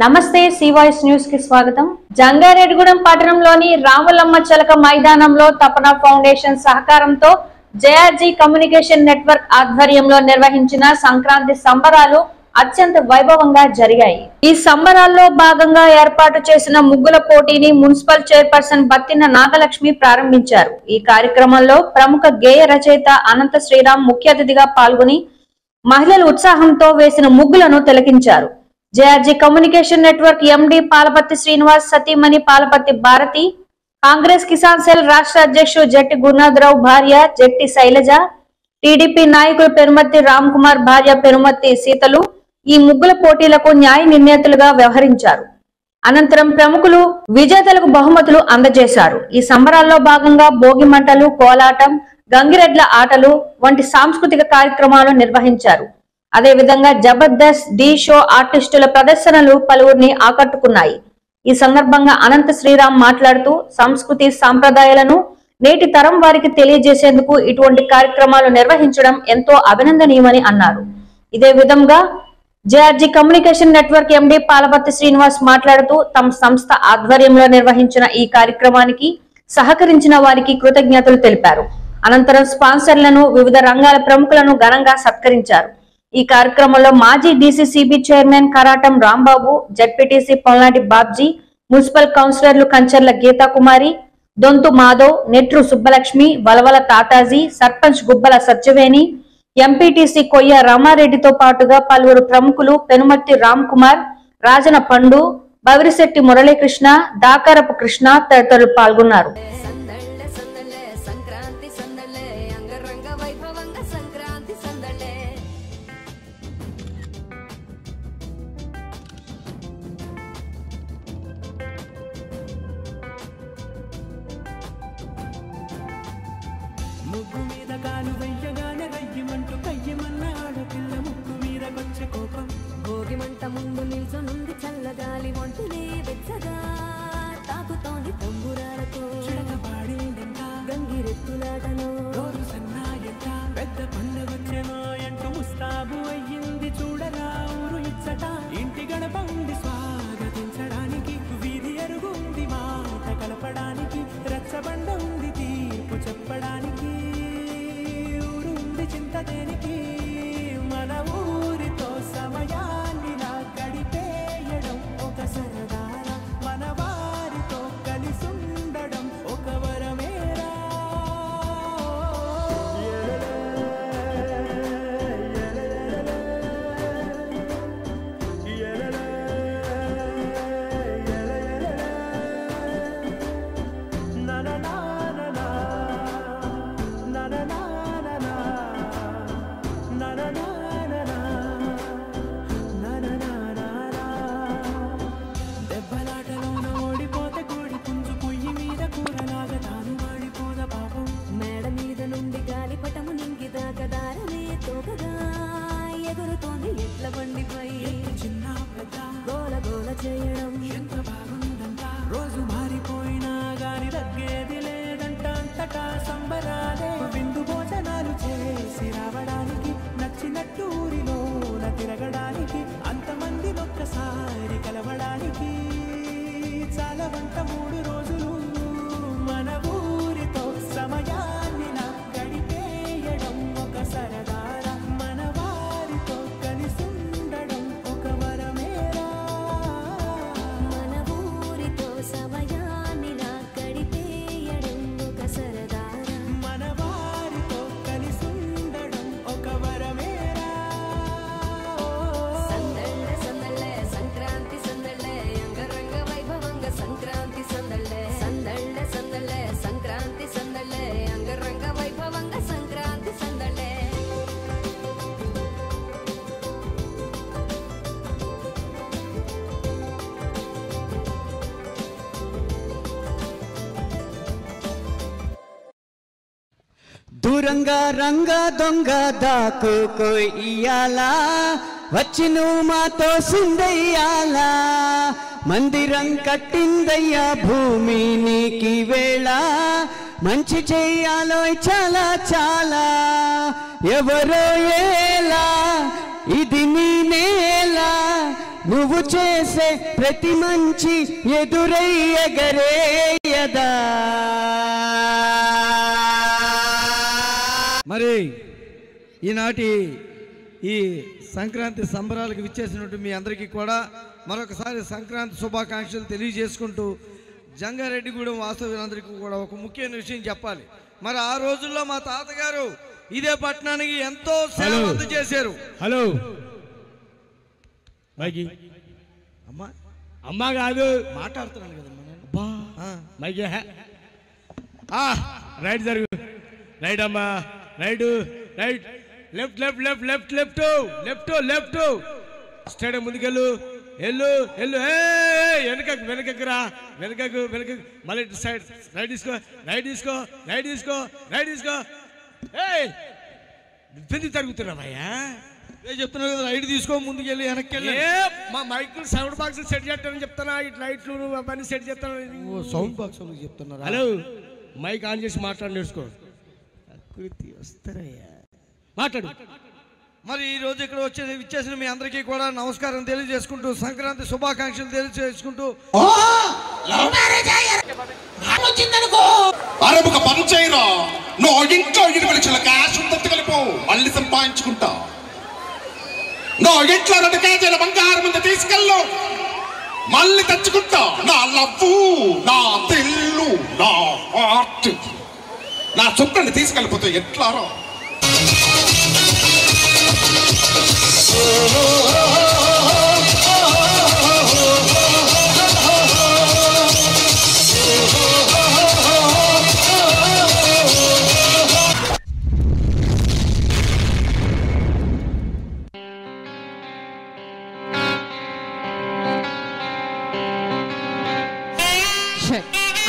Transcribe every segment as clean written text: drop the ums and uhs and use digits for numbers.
నమస్తే సివాయిస్ న్యూస్ కి స్వాగతం. జంగారెడ్డిగూడెం పట్టణంలోని రాములమ్మ చలక మైదానంలో తపన ఫౌండేషన్ సహకారంతో జేఆర్జీ కమ్యూనికేషన్ నెట్వర్క్ ఆధ్వర్యంలో నిర్వహించిన సంక్రాంతి సంబరాలు అత్యంత వైభవంగా జరిగాయి. ఈ సంబరాల్లో భాగంగా ఏర్పాటు చేసిన ముగ్గుల పోటీని మున్సిపల్ చైర్పర్సన్ బత్తిన నాగలక్ష్మి ప్రారంభించారు. ఈ కార్యక్రమంలో ప్రముఖ గేయ రచయిత అనంత శ్రీరామ్ ముఖ్య అతిథిగా పాల్గొని మహిళలు ఉత్సాహంతో వేసిన ముగ్గులను తిలకించారు. JRG communication network MD Palapatti Srinivas, సతీమణి పాలపత్తి భారతి, కాంగ్రెస్ కిసాన్ సెల్ రాష్ట్ర అధ్యక్షుడు జట్టి గురునాథరావు భార్య జట్టి శైలజ, టీడీపీ నాయకులు పెరుమత్తి రామ్ కుమార్ భార్య పెరుమత్తి సీతలు ఈ ముగ్గుల పోటీలకు న్యాయ నిర్ణేతలుగా వ్యవహరించారు. అనంతరం ప్రముఖులు విజేతలకు బహుమతులు అందజేశారు. ఈ సంబరాల్లో భాగంగా భోగి మంటలు, కోలాటం, గంగిరెడ్ల ఆటలు వంటి సాంస్కృతిక కార్యక్రమాలు నిర్వహించారు. అదే విధంగా జబర్దస్త్, డి షో ఆర్టిస్టుల ప్రదర్శనలు పలువురిని ఆకట్టుకున్నాయి. ఈ సందర్భంగా అనంత శ్రీరామ్ మాట్లాడుతూ సంస్కృతి సాంప్రదాయాలను నేటి తరం వారికి తెలియజేసేందుకు ఇటువంటి కార్యక్రమాలు నిర్వహించడం ఎంతో అభినందనీయమని అన్నారు. ఇదే విధంగా JRG communication network MD Palapatti Srinivas మాట్లాడుతూ తమ సంస్థ ఆధ్వర్యంలో నిర్వహించిన ఈ కార్యక్రమానికి సహకరించిన వారికి కృతజ్ఞతలు తెలిపారు. అనంతరం స్పాన్సర్లను, వివిధ రంగాల ప్రముఖులను ఘనంగా సత్కరించారు. ఈ కార్యక్రమంలో మాజీ DCCB chairman Karatam Rambabu, ZPTC Polnati Babji, municipal కౌన్సిలర్లు కంచర్ల గీతా కుమారి, దొంతు మాధవ్, నెట్రు సుబ్బలక్ష్మి, వలవల తాతాజీ, సర్పంచ్ గుబ్బల సత్యవేణి, ఎంపీటీసీ కొయ్య రామారెడ్డితో పాటుగా పలువురు ప్రముఖులు పెనుమర్తి రామ్ కుమార్, రాజన పండు, బవిరిశెట్టి మురళీకృష్ణ, దాకారపు కృష్ణ తదితరులు పాల్గొన్నారు. ముగ్గు మీద కాలు వెయ్యగానే రయ్యమంటూ కయ్యమన్న ఆడపిల్ల ముగ్గు మీద వచ్చే కోపం. భోగి మంట ముందు నిల్చొనుంది చల్లగాలి ఒంటినే వెచ్చగా తాకుతోంది తంబురాలతో చిడక పాడిందంట గంగిరెత్తులాటలో రోజు సన్నాయంట పెద్ద పండుగ వచ్చేమో అంటూ ముస్తాబు అయ్యింది చూడరా ఊరు ఇచ్చట. ఇంటి గడప ఉంది స్వాగతించడానికి, వీధి అరుగుంది మాట కలపడానికి, రచ్చబండ ఉంది తీర్పు చెప్పడానికి, ఊరుంది చింత దేనికి, మన ఊరితో సమయాన్ని నా గడిపేయడం ఒక సరదారా, మన వారితో కలిసుండడం ఒక వరమేరా. దెబ్బలాటలోన ఓడిపోతే కోడి పుంజు పొయ్యి మీద కూరలాగా తాను వాడిపోద పాపం. మేడ మీద నుండి గాలిపటము నింగిదాకా దారమే తోకగా ఎగురుతోంది ఎట్ల బండిపై. చిన్న పెద్ద గోల గోల చేయడం ఎంత బాగుందంట. రోజు మారిపోయినా గాని తగ్గేది లేదంట. అంతటా సంబరాలే విందు భోజనాలు చేసి రావడానికి, నచ్చినట్టు ఊరిలోన తిరగడానికి, అంతమంది ఒక్కసారి కలవడానికి చాలా వంట 3 రోజులు మన ఊరితో సమయాన్ని నా గడిపేయడం ఒక సరదారా, మన వారితో కలిసుండడం ఒక వరమేరా. మన ఊరితో సమయాన్ని నా గడిపేయడం ఒక సరదారా, మన వారితో కలిసుండడం ఒక వరమేరా. సందళ్ళే సందళ్ళే సంక్రాంతి సందళ్ళే అంగరంగ వైభవంగా సంక్రాంతి సందళ్ళే. సందళ్ళే సందళ్ళే సంక్రాంతి సందళ్ళే అంగరంగ వైభవంగా సంక్రాంతి సందళ్ళే. దూరంగా రంగా దొంగ దాక్కుకో ఇయ్యాలా, వచ్చి నువ్వు మాతో సిందయ్యాలా, మందిరం కట్టిందయ్యా భూమి నీకి వేళ, మంచి చెయ్యాలో చాలా చాలా, ఎవరో ఏలా ఇది నీ నేల, నువ్వు చేసే ప్రతి మంచి ఎదురై ఎగరేయదా. మరి ఈనాటి ఈ సంక్రాంతి సంబరాలకు విచ్చేసినట్టు మీ అందరికీ కూడా మరొకసారి సంక్రాంతి శుభాకాంక్షలు తెలియజేసుకుంటూ జంగారెడ్డిగూడెం వాస్తవ్యులందరికీ కూడా ఒక ముఖ్యమైన విషయం చెప్పాలి. మరి ఆ రోజుల్లో మా తాతగారు ఇదే పట్టణానికి ఎంతో సేవ చేశారు. హలో అమ్మా కాదు మాట్లాడుతున్నాను కదమ్మా మైకి రైట్ జరుగు, రైట్ అమ్మా, right right, left left left left left left left, stadium ముందుకెళ్ళు, ఎల్లు ఎల్లు, వెనకకు వెనకకురా, వెనకకు వెనకకు, మళ్ళీ సైడ్ రైట్ తీసుకో, రైట్ తీసుకో, రైట్ తీసుకో, రైట్ తీసుకో. ఎందుకు తరుగుతున్నావయ్యా? చెప్తున్నావు కదా, రైట్ తీసుకో, ముందుకెళ్ళి వెనక్కి వెళ్ళి. మా మైకులు సౌండ్ బాక్స్ సెట్ చేస్తానని చెప్తానా, ఇట్లా లైట్లు అవన్నీ సెట్ చేస్తాను. సౌండ్ బాక్స్ చెప్తున్నారు. హలో మైక్ ఆన్ చేసి మాట్లాడి నేర్చుకో, వస్తారయ్యా మాట్లాడు. మరి ఈ రోజు ఇక్కడ విచ్చేసిన మీ అందరికీ కూడా నమస్కారం తెలియజేసుకుంటూ సంక్రాంతి శుభాకాంక్షలు తెలియజేసుకుంటూ అరబుక పని చేయరా, నువ్వు ఇంట్లో ఇరువలి చిలక శుద్ధత కలిపో, మళ్ళీ సంపాదించుకుంటా. నువ్వు ఇంట్లో 2 కేజీల బంగారం ముందు తీసుకెళ్ళు, మళ్ళీ తెచ్చుకుంటా. నా లవ్వు, నా తెల్లు, నా హార్ట్, నా చుక్కని తీసుకెళ్ళిపోతే ఎట్లారో.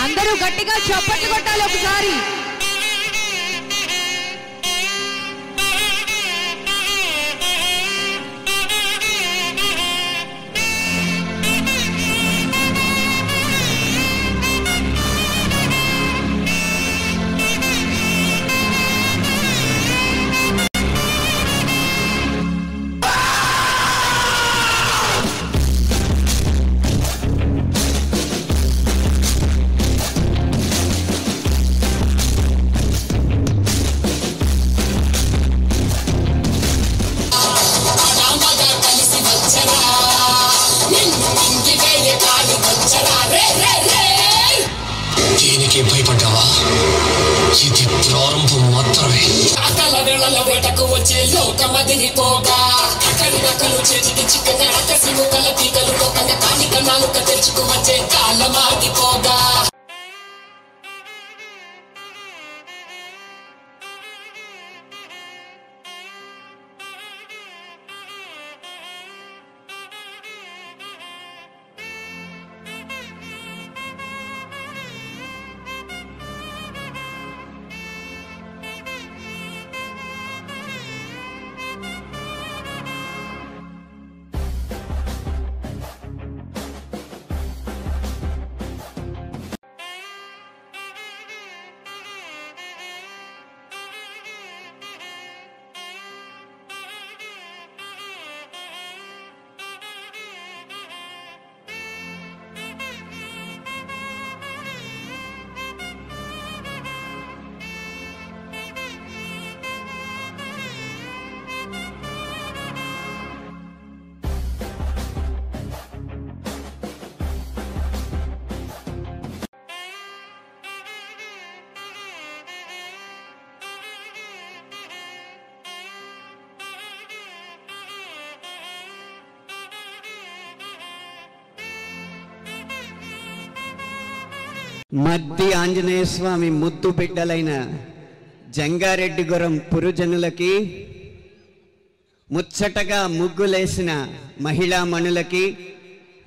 అందరూ గట్టిగా చప్పట్లు కొట్టాలి ఒకసారి. దీనికి భయపడ్డావా? ఇది ప్రారంభం మాత్రమే. అకల వేళల వేటకు వచ్చే లోకమదిరిపోగా, అక్కడి నక్కలు చేతికి చిక్కగా, అక్కసి ముక్కల పీకలు కోకంగా, కానిక నాలుక తెచ్చుకు వచ్చే కాలమాగిపోగా. మద్ది ఆంజనేయ స్వామి ముద్దు బిడ్డలైన జంగారెడ్డిగూడెం పురుజనులకి, ముచ్చటగా ముగ్గులేసిన మహిళామణులకి,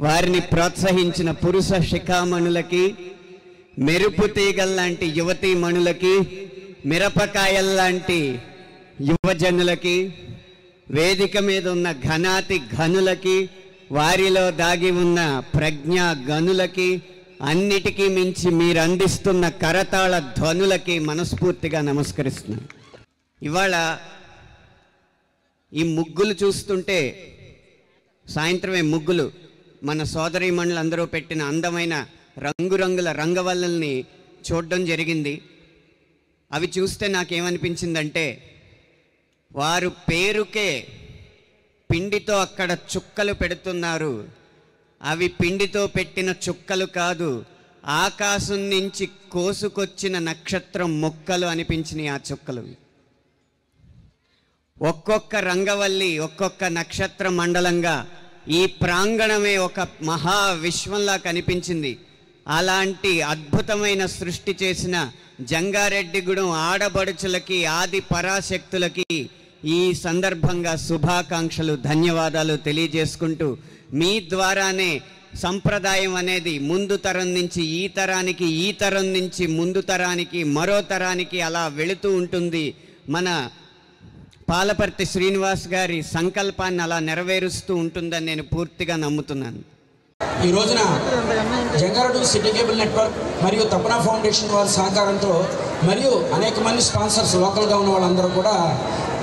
వారిని ప్రోత్సహించిన పురుష శిఖామణులకి, మెరుపు తీగల్లాంటి యువతీమణులకి, మిరపకాయల్లాంటి యువజనులకి, వేదిక మీద ఉన్న ఘనాతి ఘనులకి, వారిలో దాగి ఉన్న ప్రజ్ఞా గనులకి, అన్నిటికీ మించి మీరు అందిస్తున్న కరతాళ ధ్వనులకి మనస్ఫూర్తిగా నమస్కరిస్తున్నాను. ఇవాళ ఈ ముగ్గులు చూస్తుంటే సాయంత్రమే ముగ్గులు మన సోదరీమణులందరూ పెట్టిన అందమైన రంగురంగుల రంగవల్లుల్ని చూడడం జరిగింది. అవి చూస్తే నాకేమనిపించిందంటే, వారు పేరుకే పిండితో అక్కడ చుక్కలు పెడుతున్నారు. అవి పిండితో పెట్టిన చుక్కలు కాదు, ఆకాశం నుంచి కోసుకొచ్చిన నక్షత్రం ముక్కలు అనిపించినాయి ఆ చుక్కలు. ఒక్కొక్క రంగవల్లి ఒక్కొక్క నక్షత్ర మండలంగా ఈ ప్రాంగణమే ఒక మహా విశ్వంలా కనిపించింది. అలాంటి అద్భుతమైన సృష్టి చేసిన జంగారెడ్డిగూడెం ఆడబడుచులకి, ఆది పరాశక్తులకి ఈ సందర్భంగా శుభాకాంక్షలు, ధన్యవాదాలు తెలియజేసుకుంటూ, మీ ద్వారానే సంప్రదాయం అనేది ముందు తరం నుంచి ఈ తరానికి, ఈ తరం నుంచి ముందు తరానికి, మరో తరానికి అలా వెళుతూ ఉంటుంది. మన పాలపర్తి శ్రీనివాస్ గారి సంకల్పాన్ని అలా నెరవేరుస్తూ ఉంటుందని నేను పూర్తిగా నమ్ముతున్నాను. ఈ రోజున జంగారెడ్డి సిటీ కేబుల్ నెట్వర్క్ మరియు తపన ఫౌండేషన్ వారి సహకారంతో మరియు అనేక మంది స్పాన్సర్స్ లోకల్గా ఉన్న వాళ్ళందరూ కూడా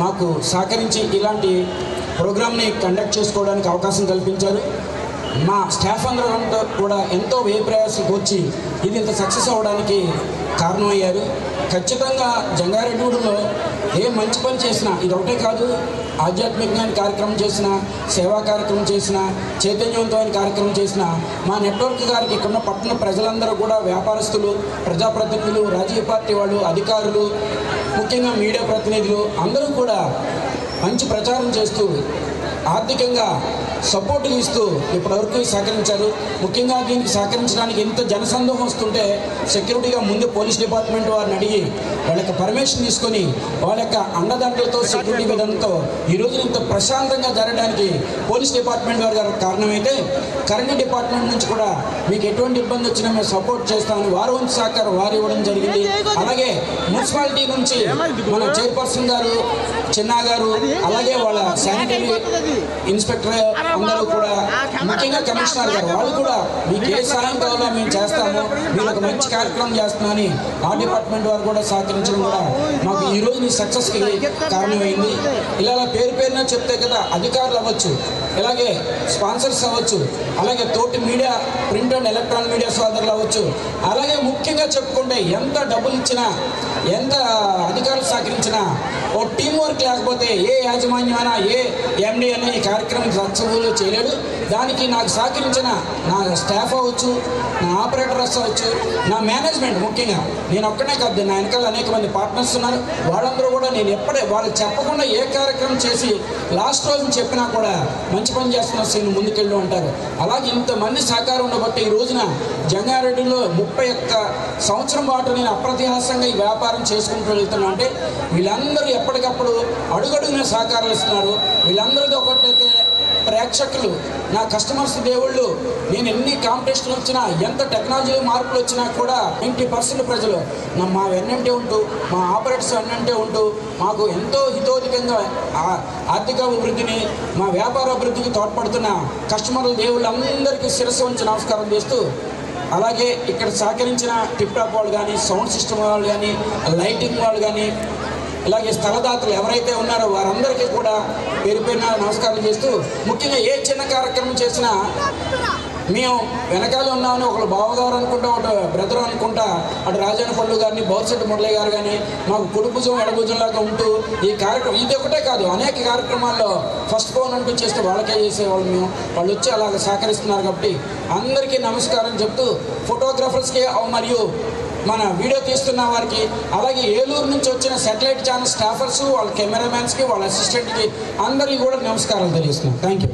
మాకు సహకరించి ఇలాంటి ప్రోగ్రామ్ని కండక్ట్ చేసుకోవడానికి అవకాశం కల్పించారు. మా స్టాఫ్ అందరూ కూడా ఎంతో వ్యయ ప్రయాసాలకు వచ్చి ఇది ఇంత సక్సెస్ అవ్వడానికి కారణమయ్యారు. ఖచ్చితంగా జంగారెడ్డిగూడెంలో ఏ మంచి పని చేసినా, ఇది ఒకటే కాదు, ఆధ్యాత్మికమైన కార్యక్రమం చేసినా, సేవా కార్యక్రమం చేసినా, చైతన్యవంతమైన కార్యక్రమం చేసినా మా నెట్వర్క్ గారికి ఇక్కడ పట్టణ ప్రజలందరూ కూడా, వ్యాపారస్తులు, ప్రజాప్రతినిధులు, రాజకీయ పార్టీ వాళ్ళు, అధికారులు, ముఖ్యంగా మీడియా ప్రతినిధులు అందరూ కూడా మంచి ప్రచారం చేస్తూ ఆర్థికంగా సపోర్ట్ ఇస్తూ ఇప్పటివరకు సహకరించారు. ముఖ్యంగా దీనికి సహకరించడానికి ఎంత జనసందోహం వస్తుంటే సెక్యూరిటీగా ముందు పోలీస్ డిపార్ట్మెంట్ వారిని అడిగి వాళ్ళ యొక్క పర్మిషన్ తీసుకొని వాళ్ళ యొక్క అండదండలతో, సెక్యూరిటీ విధానంతో ఈరోజు ఇంత ప్రశాంతంగా జరగడానికి పోలీస్ డిపార్ట్మెంట్ వారి గారు కారణమైతే, కరెంట్ డిపార్ట్మెంట్ నుంచి కూడా మీకు ఎటువంటి ఇబ్బంది వచ్చినా మేము సపోర్ట్ చేస్తామని వారి వంతు సహకారం వారు ఇవ్వడం జరిగింది. అలాగే మున్సిపాలిటీ నుంచి మన చైర్పర్సన్ గారు, చిన్నా గారు, అలాగే వాళ్ళ శానిటరీ ఇన్స్పెక్టర్ అందరూ కూడా, ముఖ్యంగా కమిషనర్ గారు, వాళ్ళు కూడా మీకు ఏ సహాయం కావాలో మేము చేస్తాము, మీరు ఒక మంచి కార్యక్రమం చేస్తున్నామని ఆ డిపార్ట్మెంట్ వారు కూడా సహకరించడం కూడా మాకు ఈ రోజు ఈ సక్సెస్కి కారణమైంది. ఇలా పేరు పేరున చెప్తే కదా, అధికారులు అవ్వచ్చు, ఇలాగే స్పాన్సర్స్ అవ్వచ్చు, అలాగే తోటి media, print and electronic media సోదరులు అవ్వచ్చు, అలాగే ముఖ్యంగా చెప్పుకుంటే ఎంత డబ్బులు ఇచ్చినా, ఎంత అధికారులు సహకరించినా, ఓ టీం వర్క్ లేకపోతే ఏ యాజమాన్యమైనా, ఏ ఎండి అనే ఈ కార్యక్రమం సక్సెస్ఫుల్గా చేయలేడు. దానికి నాకు సహకరించిన నా స్టాఫ్ అవ్వచ్చు, నా ఆపరేటర్స్ అవ్వచ్చు, నా మేనేజ్మెంట్, ముఖ్యంగా నేను ఒక్కనే కాదు, నా వెనకాల అనేక మంది పార్ట్నర్స్ ఉన్నారు. వాళ్ళందరూ కూడా నేను ఎప్పుడే వాళ్ళకి చెప్పకుండా ఏ కార్యక్రమం చేసి లాస్ట్ రోజున చెప్పినా కూడా మంచి పని చేస్తున్న సీన్ ముందుకెళ్ళి ఉంటారు. అలాగే ఇంతమంది సహకారం ఉండబట్టి ఈ రోజున జంగారెడ్డిలో 31 సంవత్సరం పాటు నేను అప్రతిహాసంగా ఈ వ్యాపారం చేసుకుంటూ వెళ్తున్నా. అంటే వీళ్ళందరూ ఎప్పటికప్పుడు అడుగడుగున సహకారాలు ఇస్తున్నారు. వీళ్ళందరితో ఒకటైతే ప్రేక్షకులు, నా కస్టమర్స్ దేవుళ్ళు. నేను ఎన్ని కాంపిటీషన్లు వచ్చినా, ఎంత టెక్నాలజీ మార్పులు వచ్చినా కూడా 90% ప్రజలు మా వెన్నంటే ఉంటూ, మా ఆపరేటర్స్ వెన్నంటే ఉంటూ మాకు ఎంతో హితోధికంగా ఆర్థిక అభివృద్ధిని, మా వ్యాపార అభివృద్ధికి తోడ్పడుతున్న కస్టమర్ల దేవుళ్ళందరికీ శిరస్సు ఉంచి నమస్కారం చేస్తూ, అలాగే ఇక్కడ సహకరించిన టిప్ టాప్ వాళ్ళు కానీ, సౌండ్ సిస్టమ్ వాళ్ళు కానీ, లైటింగ్ వాళ్ళు కానీ, ఇలాగే స్థలదాతలు ఎవరైతే ఉన్నారో వారందరికీ కూడా పేరు పేరున నమస్కారం చేస్తూ, ముఖ్యంగా ఏ చిన్న కార్యక్రమం చేసినా మేము వెనకాల ఉన్నామని ఒకళ్ళు బావగారు అనుకుంటా, ఒకటి బ్రదర్ అనుకుంటా, అటు రాజాని పండు గారిని, బౌర్శెట్టి మురళి గారు కానీ మాకు కుడిభుజం ఎడభుజంలాగా ఉంటూ ఈ కార్యక్రమం, ఇది ఒకటే కాదు అనేక కార్యక్రమాల్లో ఫస్ట్ ఫోన్ అంటూ చేస్తే వాళ్ళకే చేసేవాళ్ళు మేము. వాళ్ళు వచ్చి అలాగ సహకరిస్తున్నారు. కాబట్టి అందరికీ నమస్కారం చెప్తూ, ఫోటోగ్రాఫర్స్కి మరియు మన వీడియో తీస్తున్న వారికి, అలాగే ఏలూరు నుంచి వచ్చిన శాటిలైట్ ఛానల్ స్టాఫర్స్, వాళ్ళ కెమెరామ్యాన్స్కి, వాళ్ళ అసిస్టెంట్కి అందరికీ కూడా నమస్కారాలు తెలియజేస్తున్నాను. Thank you.